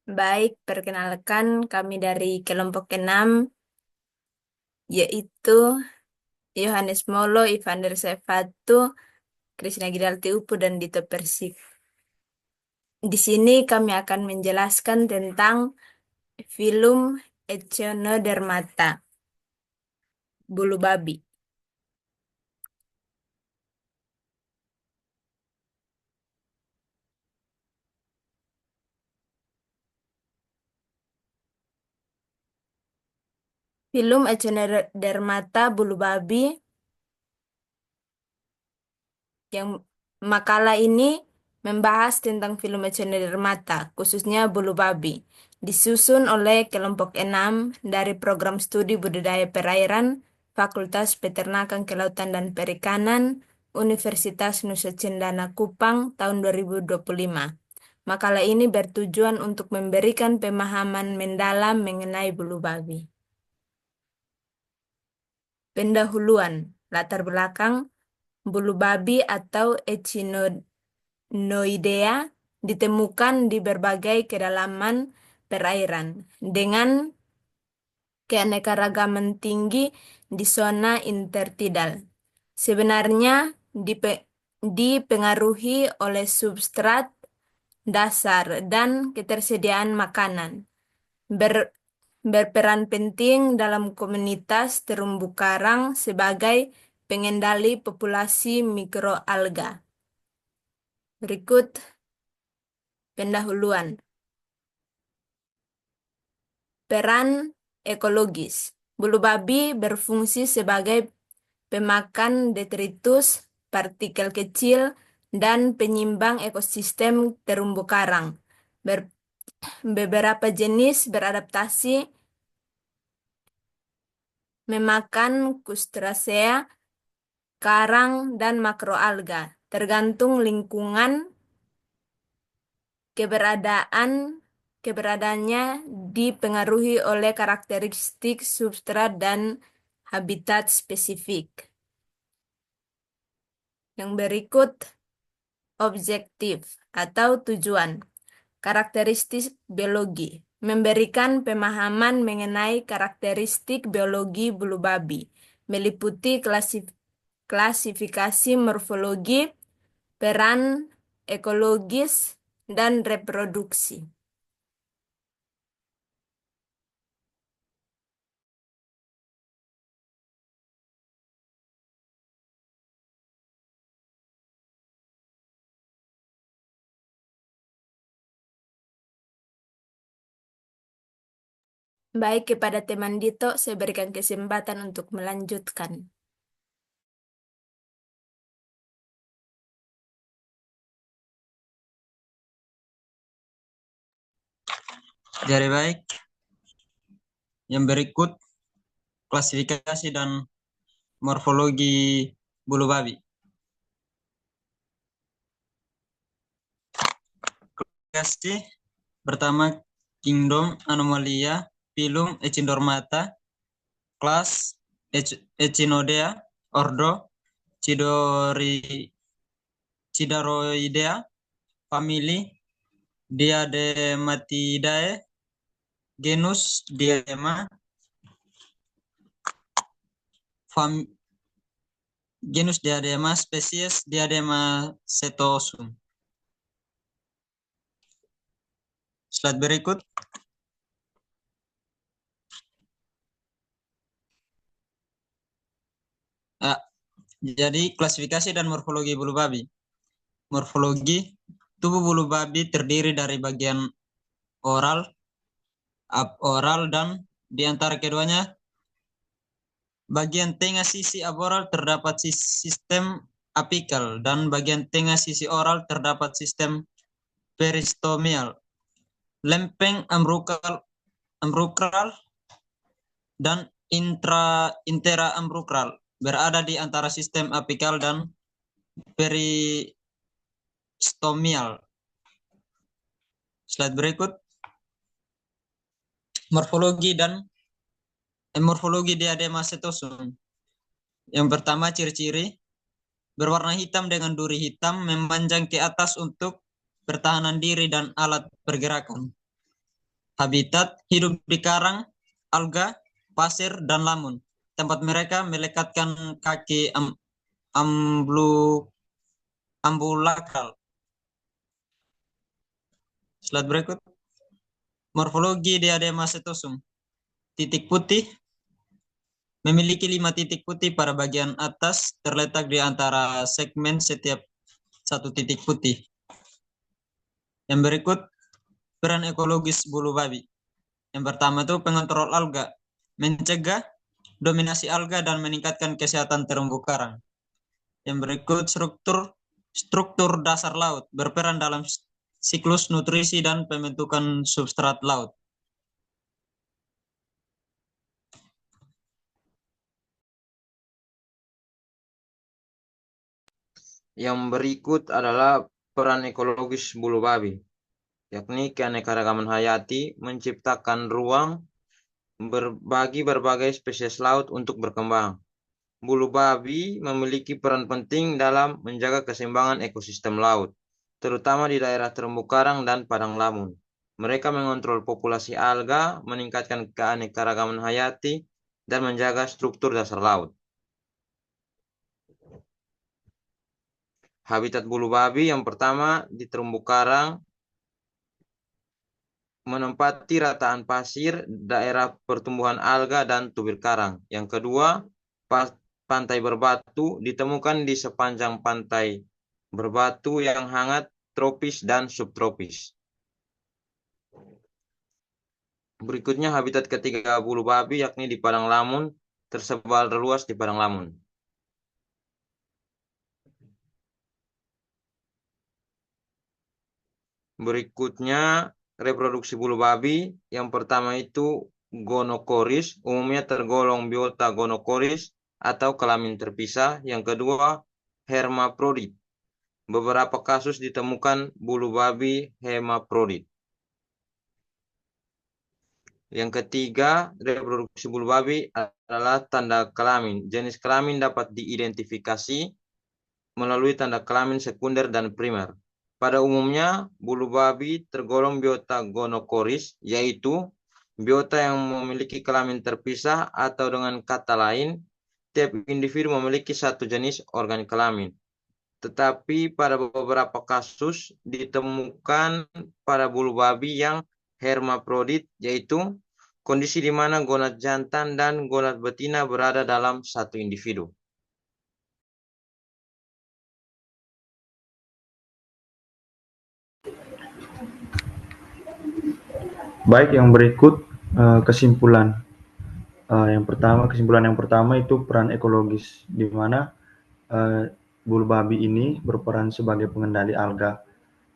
Baik, perkenalkan kami dari kelompok 6, yaitu Yohanes Molo, Ivander Sefatu, Krisna Gidalti Upu, dan Dito Persik. Di sini kami akan menjelaskan tentang film Echinodermata, bulu babi. Film Echinodermata, bulu babi, yang makalah ini membahas tentang film Echinodermata, khususnya bulu babi, disusun oleh kelompok 6 dari program studi budidaya perairan, Fakultas Peternakan Kelautan dan Perikanan, Universitas Nusa Cendana Kupang tahun 2025. Makalah ini bertujuan untuk memberikan pemahaman mendalam mengenai bulu babi. Pendahuluan, latar belakang, bulu babi atau Echinoidea ditemukan di berbagai kedalaman perairan dengan keanekaragaman tinggi di zona intertidal. Sebenarnya dipengaruhi oleh substrat dasar dan ketersediaan makanan. Ber- Berperan penting dalam komunitas terumbu karang sebagai pengendali populasi mikroalga. Berikut pendahuluan. Peran ekologis. Bulu babi berfungsi sebagai pemakan detritus, partikel kecil, dan penyimbang ekosistem terumbu karang. Beberapa jenis beradaptasi memakan Crustacea, karang, dan makroalga, tergantung lingkungan keberadaannya dipengaruhi oleh karakteristik substrat dan habitat spesifik. Yang berikut objektif atau tujuan. Karakteristik biologi. Memberikan pemahaman mengenai karakteristik biologi bulu babi, meliputi klasifikasi morfologi, peran ekologis, dan reproduksi. Baik, kepada teman Dito, saya berikan kesempatan untuk melanjutkan. Jadi baik, yang berikut klasifikasi dan morfologi bulu babi. Klasifikasi pertama, Kingdom Anomalia, Phylum Echinodermata, Kelas Echinodea, Ordo Chidaroidea, Famili Diadematidae, Genus Diadema, Genus Diadema, spesies Diadema setosum. Slide berikut. Jadi klasifikasi dan morfologi bulu babi. Morfologi, tubuh bulu babi terdiri dari bagian oral, aboral, dan di antara keduanya bagian tengah sisi aboral terdapat sistem apikal dan bagian tengah sisi oral terdapat sistem peristomial. Lempeng ambulkral dan interaambulkral berada di antara sistem apikal dan peristomial. Slide berikut. Morfologi diadema setosum. Yang pertama, ciri-ciri berwarna hitam dengan duri hitam memanjang ke atas untuk pertahanan diri dan alat pergerakan. Habitat hidup di karang, alga, pasir, dan lamun. Tempat mereka melekatkan kaki amblu, ambulakral. Slide berikut. Morfologi diadema setosum. Titik putih memiliki 5 titik putih pada bagian atas terletak di antara segmen setiap satu titik putih. Yang berikut peran ekologis bulu babi. Yang pertama itu pengontrol alga, mencegah dominasi alga dan meningkatkan kesehatan terumbu karang. Yang berikut struktur dasar laut, berperan dalam siklus nutrisi dan pembentukan substrat laut. Yang berikut adalah peran ekologis bulu babi, yakni keanekaragaman hayati menciptakan ruang bagi berbagai spesies laut untuk berkembang. Bulu babi memiliki peran penting dalam menjaga keseimbangan ekosistem laut, terutama di daerah terumbu karang dan padang lamun. Mereka mengontrol populasi alga, meningkatkan keanekaragaman hayati, dan menjaga struktur dasar laut. Habitat bulu babi yang pertama di terumbu karang menempati rataan pasir, daerah pertumbuhan alga, dan tubir karang. Yang kedua, pantai berbatu ditemukan di sepanjang pantai berbatu yang hangat, tropis, dan subtropis. Berikutnya habitat ketiga bulu babi yakni di padang lamun, tersebar luas di padang lamun. Berikutnya reproduksi bulu babi. Yang pertama itu gonokoris, umumnya tergolong biota gonokoris atau kelamin terpisah. Yang kedua hermaprodit. Beberapa kasus ditemukan bulu babi hermaprodit. Yang ketiga, reproduksi bulu babi adalah tanda kelamin. Jenis kelamin dapat diidentifikasi melalui tanda kelamin sekunder dan primer. Pada umumnya, bulu babi tergolong biota gonokoris, yaitu biota yang memiliki kelamin terpisah atau dengan kata lain, tiap individu memiliki satu jenis organ kelamin. Tetapi pada beberapa kasus ditemukan pada bulu babi yang hermaprodit, yaitu kondisi di mana gonad jantan dan gonad betina berada dalam satu individu. Baik, yang berikut kesimpulan. Kesimpulan yang pertama itu peran ekologis, di mana bulu babi ini berperan sebagai pengendali alga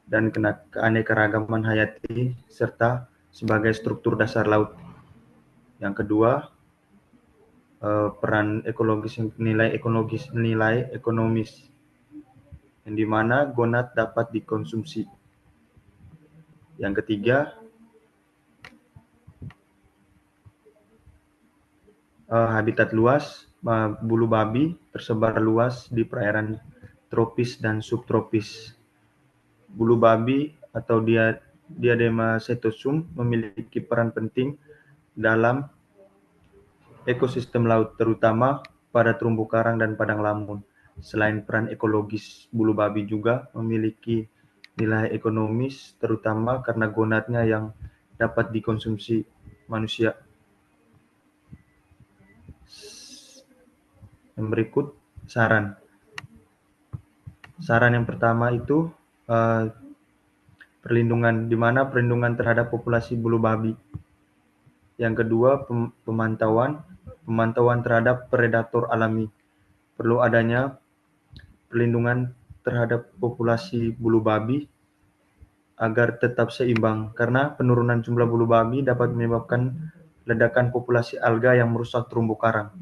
dan keanekaragaman hayati serta sebagai struktur dasar laut. Yang kedua, peran ekologis nilai ekonomis, yang di mana gonad dapat dikonsumsi. Yang ketiga, habitat luas bulu babi tersebar luas di perairan tropis dan subtropis. Bulu babi atau Diadema setosum memiliki peran penting dalam ekosistem laut, terutama pada terumbu karang dan padang lamun. Selain peran ekologis, bulu babi juga memiliki nilai ekonomis, terutama karena gonadnya yang dapat dikonsumsi manusia. Yang berikut saran. Saran yang pertama itu perlindungan, di mana perlindungan terhadap populasi bulu babi. Yang kedua, pemantauan terhadap predator alami. Perlu adanya perlindungan terhadap populasi bulu babi agar tetap seimbang, karena penurunan jumlah bulu babi dapat menyebabkan ledakan populasi alga yang merusak terumbu karang.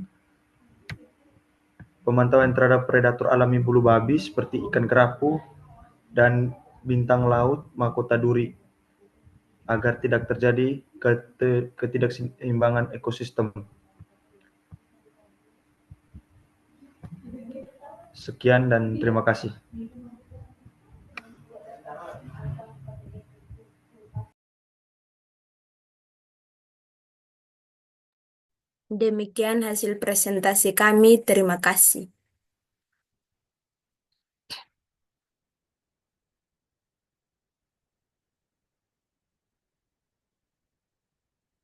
Pemantauan terhadap predator alami bulu babi seperti ikan kerapu dan bintang laut mahkota duri agar tidak terjadi ketidakseimbangan ekosistem. Sekian dan terima kasih. Demikian hasil presentasi kami. Terima kasih.